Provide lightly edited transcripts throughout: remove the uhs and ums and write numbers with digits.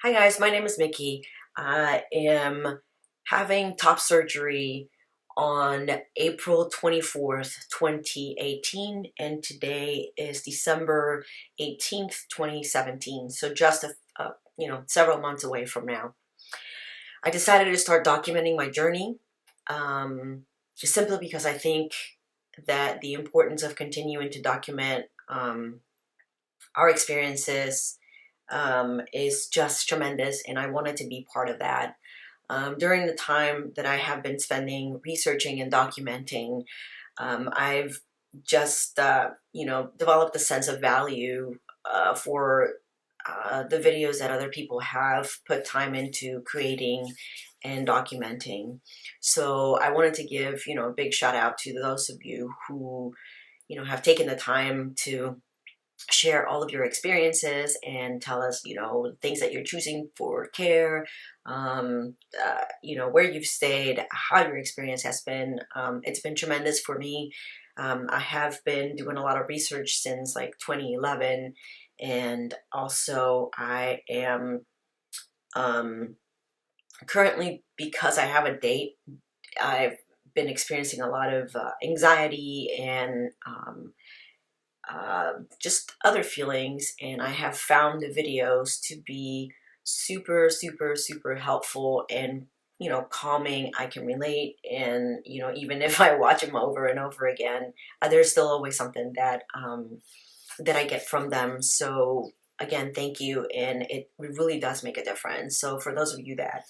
Hi guys, my name is Mickey. I am having top surgery on April 24th, 2018, and today is December 18th, 2017. So just several months away from now. I decided to start documenting my journey, just simply because I think that the importance of continuing to document our experiences is just tremendous, and I wanted to be part of that. During the time that I have been spending researching and documenting, I've just, developed a sense of value for the videos that other people have put time into creating and documenting. So I wanted to give, a big shout out to those of you who, have taken the time to share all of your experiences and tell us, things that you're choosing for care, where you've stayed, how your experience has been. It's been tremendous for me. I have been doing a lot of research since like 2011, and also I am currently, because I have a date, I've been experiencing a lot of anxiety and just other feelings, and I have found the videos to be super, super, super helpful and calming. I can relate, and even if I watch them over and over again, there's still always something that that I get from them. So again, thank you, and it really does make a difference. So for those of you that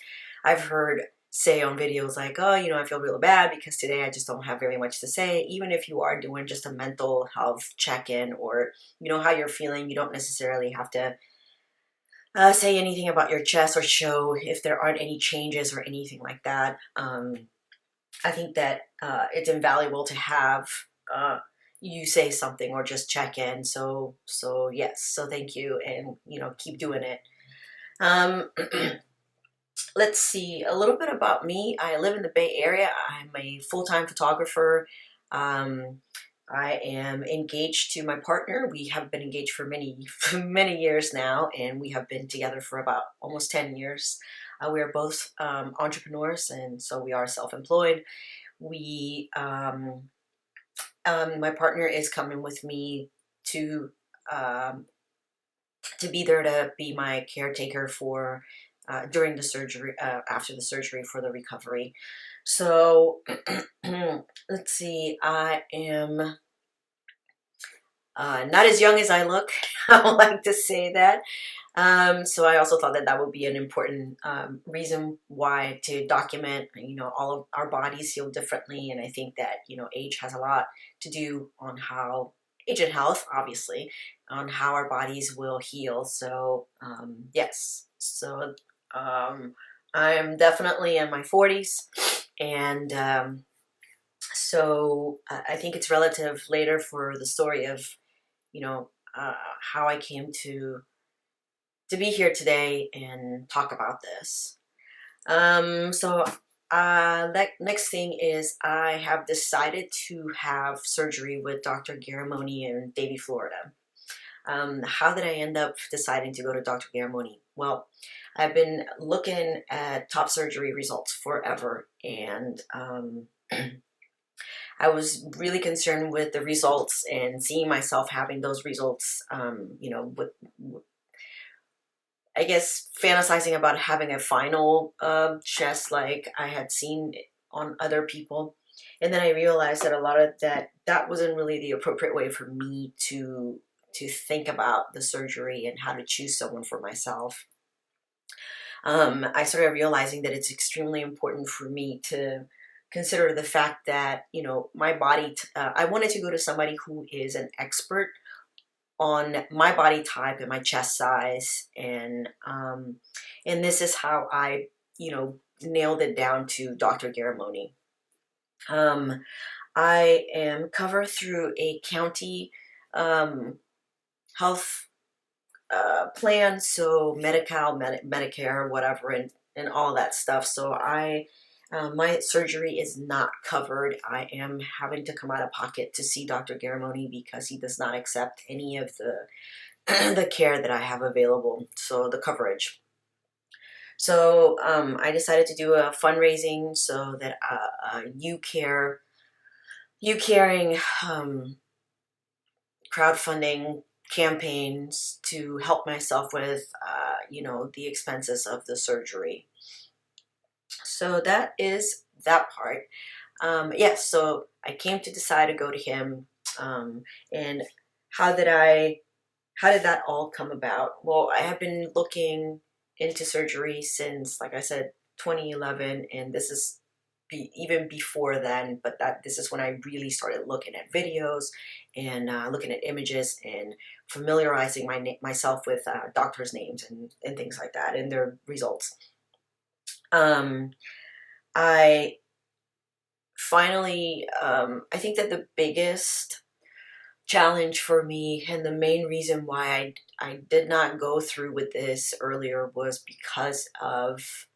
I've heard say on videos like, oh, I feel real bad because today I just don't have very much to say. Even if you are doing just a mental health check-in, or how you're feeling, you don't necessarily have to say anything about your chest or show if there aren't any changes or anything like that. I think that it's invaluable to have you say something or just check in. So yes, so thank you, and keep doing it. Um, let's see, a little bit about me. I live in the Bay Area. I'm a full-time photographer. Um, I am engaged to my partner. We have been engaged for many, many years now, and we have been together for about almost 10 years. We are both entrepreneurs, and so we are self-employed. We, my partner is coming with me to um, be there to be my caretaker for during the surgery, after the surgery, for the recovery. So let's see, I am not as young as I look. I would like to say that. So I also thought that that would be an important reason why to document. All of our bodies heal differently, and I think that age has a lot to do on how age and health, obviously, on how our bodies will heal. So yes, so I am definitely in my 40s, and so I think it's relative later for the story of how I came to be here today and talk about this. So next thing is I have decided to have surgery with Dr. Garramone in Davie, Florida. How did I end up deciding to go to Dr. Garramone? Well, I've been looking at top surgery results forever, and I was really concerned with the results and seeing myself having those results, with I guess fantasizing about having a final chest like I had seen on other people. And then I realized that a lot of that wasn't really the appropriate way for me to think about the surgery and how to choose someone for myself. I started realizing that it's extremely important for me to consider the fact that my body. I wanted to go to somebody who is an expert on my body type and my chest size, and this is how I nailed it down to Dr. Garramone. Um, I am covered through a county health plan, so Medi-Cal, Medicare, whatever, and all that stuff. So my surgery is not covered. I am having to come out of pocket to see Dr. Garramone because he does not accept any of the the care that I have available. So the coverage. So I decided to do a fundraising so that you caring crowdfunding campaigns to help myself with, the expenses of the surgery. So that is that part. Yes, so I came to decide to go to him. And how did that all come about? Well, I have been looking into surgery since, like I said, 2011, and this is even before then, but this is when I really started looking at videos and looking at images and familiarizing myself with doctors' names and things like that and their results. I finally, I think that the biggest challenge for me and the main reason why I did not go through with this earlier was because of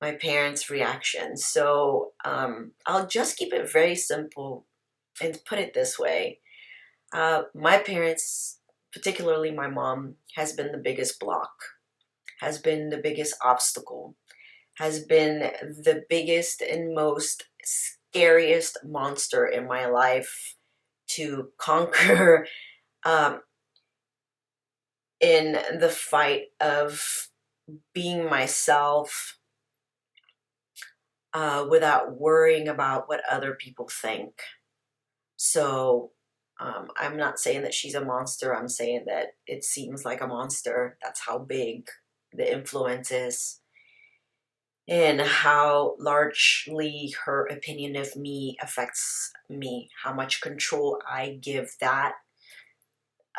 my parents' reaction. So I'll just keep it very simple and put it this way. My parents, particularly my mom, has been the biggest block, has been the biggest obstacle, has been the biggest and most scariest monster in my life to conquer um, in the fight of being myself without worrying about what other people think. So I'm not saying that she's a monster. I'm saying that it seems like a monster. That's how big the influence is, and how largely her opinion of me affects me, how much control I give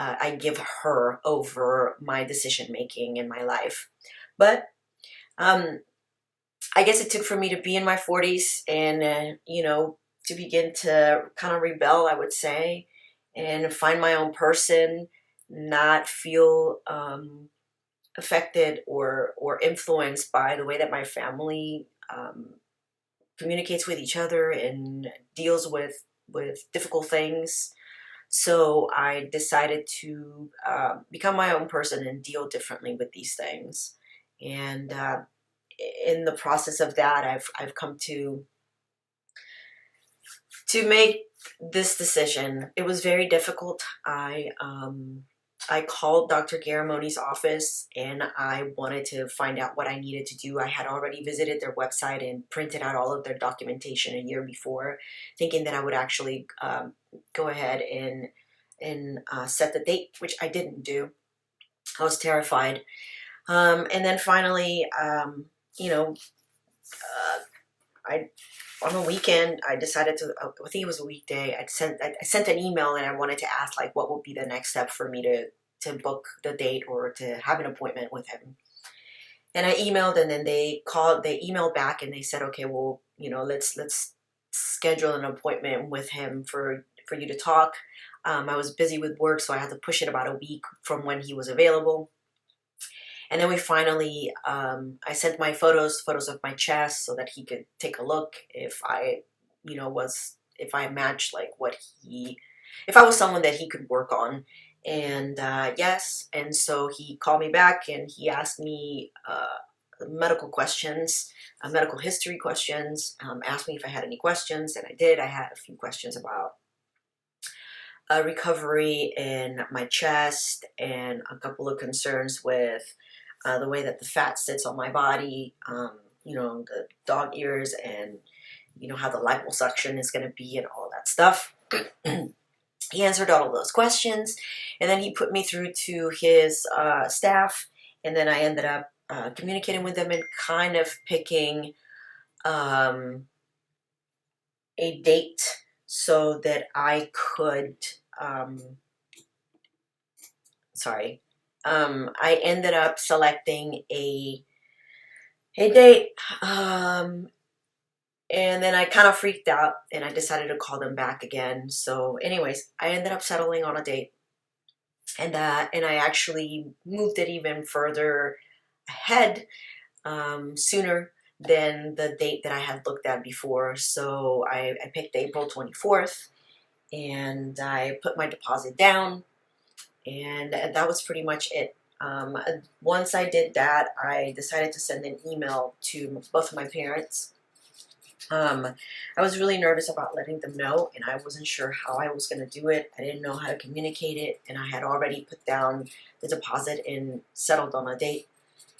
I give her over my decision making in my life. But um, I guess it took for me to be in my 40s and, to begin to kind of rebel, I would say, and find my own person, not feel affected or influenced by the way that my family communicates with each other and deals with difficult things. So I decided to become my own person and deal differently with these things. And in the process of that, I've come to make this decision. It was very difficult. I called Dr. Garramone's office and I wanted to find out what I needed to do. I had already visited their website and printed out all of their documentation a year before, thinking that I would actually go ahead and set the date, which I didn't do. I was terrified. And then finally, you know, I on the weekend I decided to. I think it was a weekday. I sent an email and I wanted to ask like what would be the next step for me to book the date or to have an appointment with him. And I emailed, and then they emailed back and they said, okay, well, let's schedule an appointment with him for you to talk. I was busy with work, so I had to push it about a week from when he was available. And then we finally, I sent my photos of my chest so that he could take a look if if I matched like if I was someone that he could work on. And yes, and so he called me back and he asked me medical questions, medical history questions, asked me if I had any questions, and I did. I had a few questions about recovery in my chest and a couple of concerns with the way that the fat sits on my body, the dog ears, and how the liposuction is going to be and all that stuff. He answered all of those questions, and then he put me through to his staff, and then I ended up communicating with them and kind of picking a date so that I could, I ended up selecting a date, and then I kind of freaked out and I decided to call them back again. So anyways, I ended up settling on a date, and I actually moved it even further ahead, sooner than the date that I had looked at before. So I picked April 24th and I put my deposit down, and that was pretty much it. Once I did that, I decided to send an email to both of my parents. I was really nervous about letting them know, and I wasn't sure how I was going to do it. I didn't know how to communicate it, and I had already put down the deposit and settled on a date.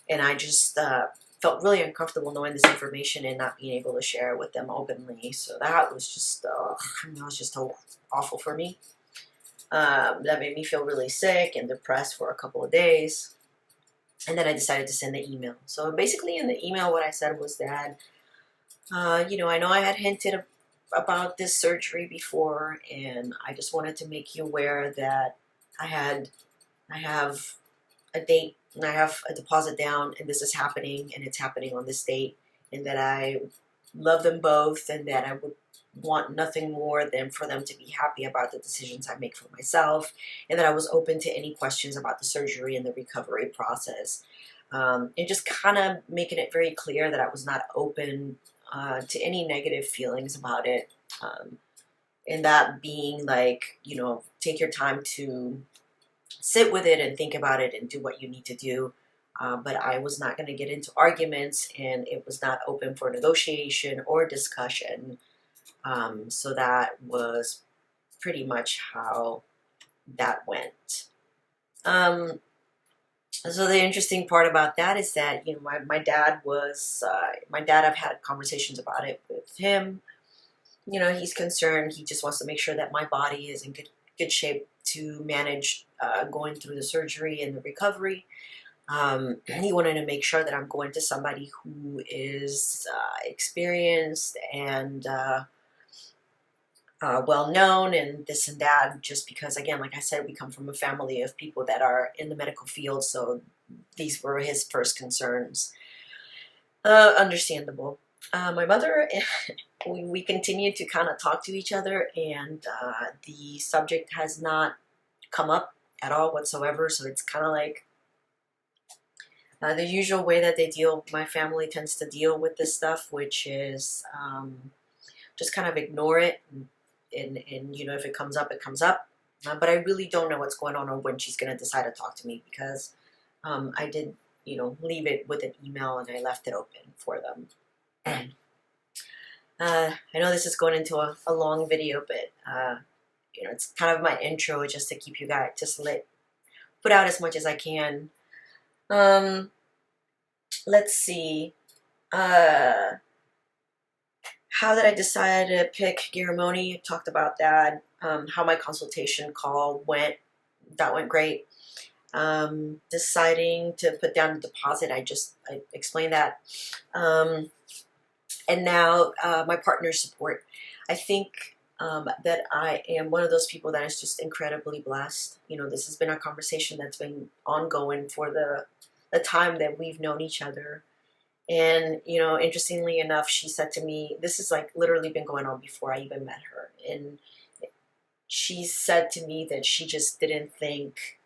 And I just felt really uncomfortable knowing this information and not being able to share it with them openly. So that was just, that was just so awful for me. That made me feel really sick and depressed for a couple of days. And then I decided to send the email. So basically in the email, what I said was that, I know I had hinted about this surgery before, and I just wanted to make you aware that I have a date and I have a deposit down, and this is happening, and it's happening on this date, and that I love them both, and that I would want nothing more than for them to be happy about the decisions I make for myself, and that I was open to any questions about the surgery and the recovery process. And just kind of making it very clear that I was not open to any negative feelings about it. And that being like, take your time to sit with it and think about it and do what you need to do. But I was not going to get into arguments, and it was not open for negotiation or discussion. So that was pretty much how that went. So the interesting part about that is that, my dad I've had conversations about it with him. He's concerned. He just wants to make sure that my body is in good shape to manage going through the surgery and the recovery. And he wanted to make sure that I'm going to somebody who is experienced and well-known and this and that, just because, again, like I said, we come from a family of people that are in the medical field, so these were his first concerns. Understandable. My mother, we continue to kind of talk to each other, and the subject has not come up at all whatsoever, so it's kind of like the usual way that my family tends to deal with this stuff, which is just kind of ignore it. And if it comes up, it comes up. But I really don't know what's going on or when she's going to decide to talk to me, because I did, leave it with an email, and I left it open for them. I know this is going into a long video, but, it's kind of my intro just to keep you guys, put out as much as I can. Let's see. How did I decide to pick Garramone? I talked about that. How my consultation call went. That went great. Deciding to put down a deposit. I explained that. And now my partner's support. I think that I am one of those people that is just incredibly blessed. This has been a conversation that's been ongoing for the time that we've known each other. And, interestingly enough, she said to me, this has like literally been going on before I even met her. And she said to me that she just didn't think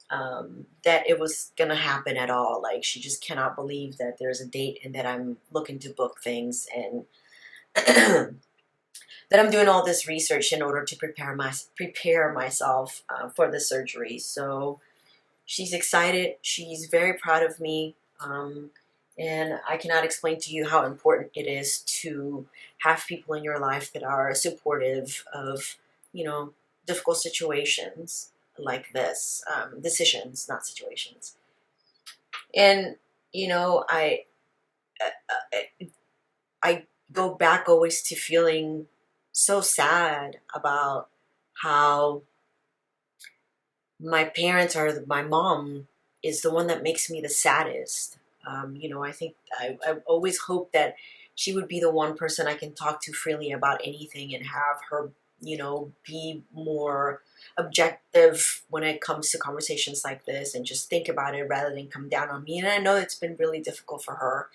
that it was going to happen at all. Like, she just cannot believe that there's a date and that I'm looking to book things, and that I'm doing all this research in order to prepare myself for the surgery. So she's excited. She's very proud of me. And I cannot explain to you how important it is to have people in your life that are supportive of, difficult situations like this. Decisions, not situations. And, I go back always to feeling so sad about how my mom is the one that makes me the saddest. I think I always hope that she would be the one person I can talk to freely about anything, and have her, be more objective when it comes to conversations like this, and just think about it rather than come down on me. And I know it's been really difficult for her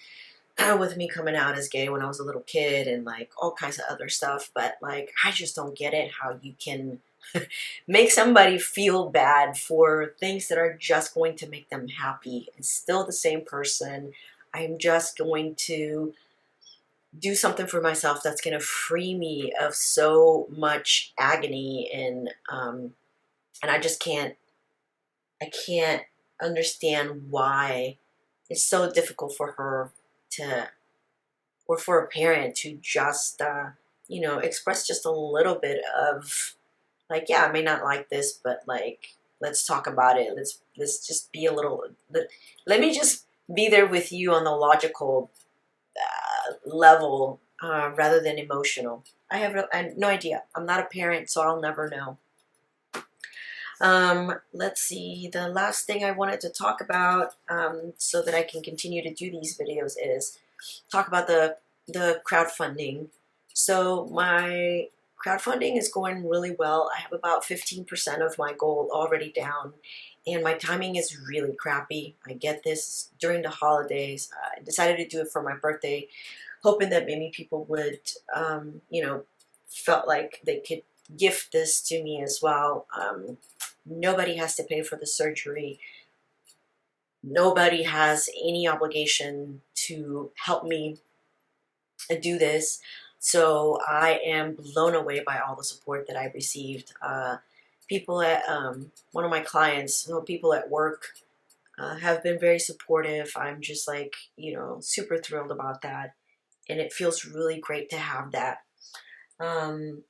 with me coming out as gay when I was a little kid, and like all kinds of other stuff. But like, I just don't get it, how you can make somebody feel bad for things that are just going to make them happy. It's still the same person. I'm just going to do something for myself that's going to free me of so much agony, and I just can't understand why it's so difficult for her to, or for a parent to just, you know, express just a little bit of, like, yeah, I may not like this, but like, let's talk about it. Let's just be a little. Let me just be there with you on the logical level rather than emotional. I have no idea. I'm not a parent, so I'll never know. Let's see. The last thing I wanted to talk about, so that I can continue to do these videos, is talk about the crowdfunding. So my crowdfunding is going really well. I have about 15% of my goal already down, and my timing is really crappy. I get this during the holidays. I decided to do it for my birthday, hoping that maybe people would, you know, felt like they could gift this to me as well. Nobody has to pay for the surgery. Nobody has any obligation to help me do this. So I am blown away by all the support that I've received. People at one of my clients, you know, people at work have been very supportive. I'm just like, you know, super thrilled about that. And it feels really great to have that. Um,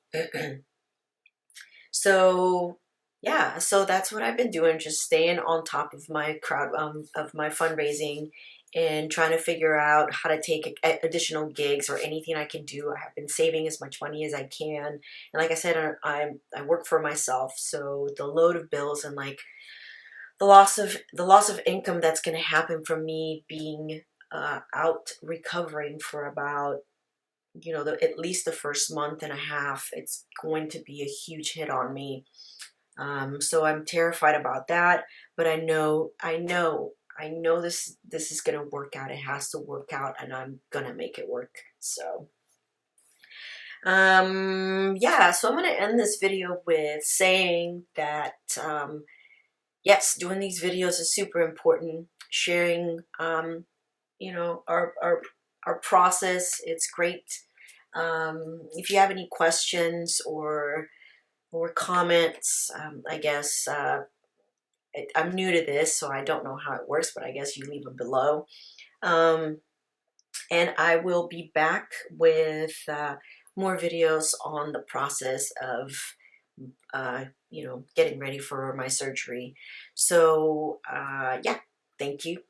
so yeah, so that's what I've been doing, just staying on top of my of my fundraising, and trying to figure out how to take additional gigs or anything I can do. I have been saving as much money as I can, and like I said, I work for myself, so the load of bills and like the loss of income that's going to happen from me being out recovering for about, you know, at least the first month and a half, it's going to be a huge hit on me. So I'm terrified about that, but I know this is gonna work out. It has to work out, and I'm gonna make it work. So, yeah. So I'm gonna end this video with saying that yes, doing these videos is super important. Sharing, you know, our process. It's great. If you have any questions or comments, I guess I'm new to this, so I don't know how it works, but I guess you leave them below. And I will be back with more videos on the process of, you know, getting ready for my surgery. So, yeah, thank you.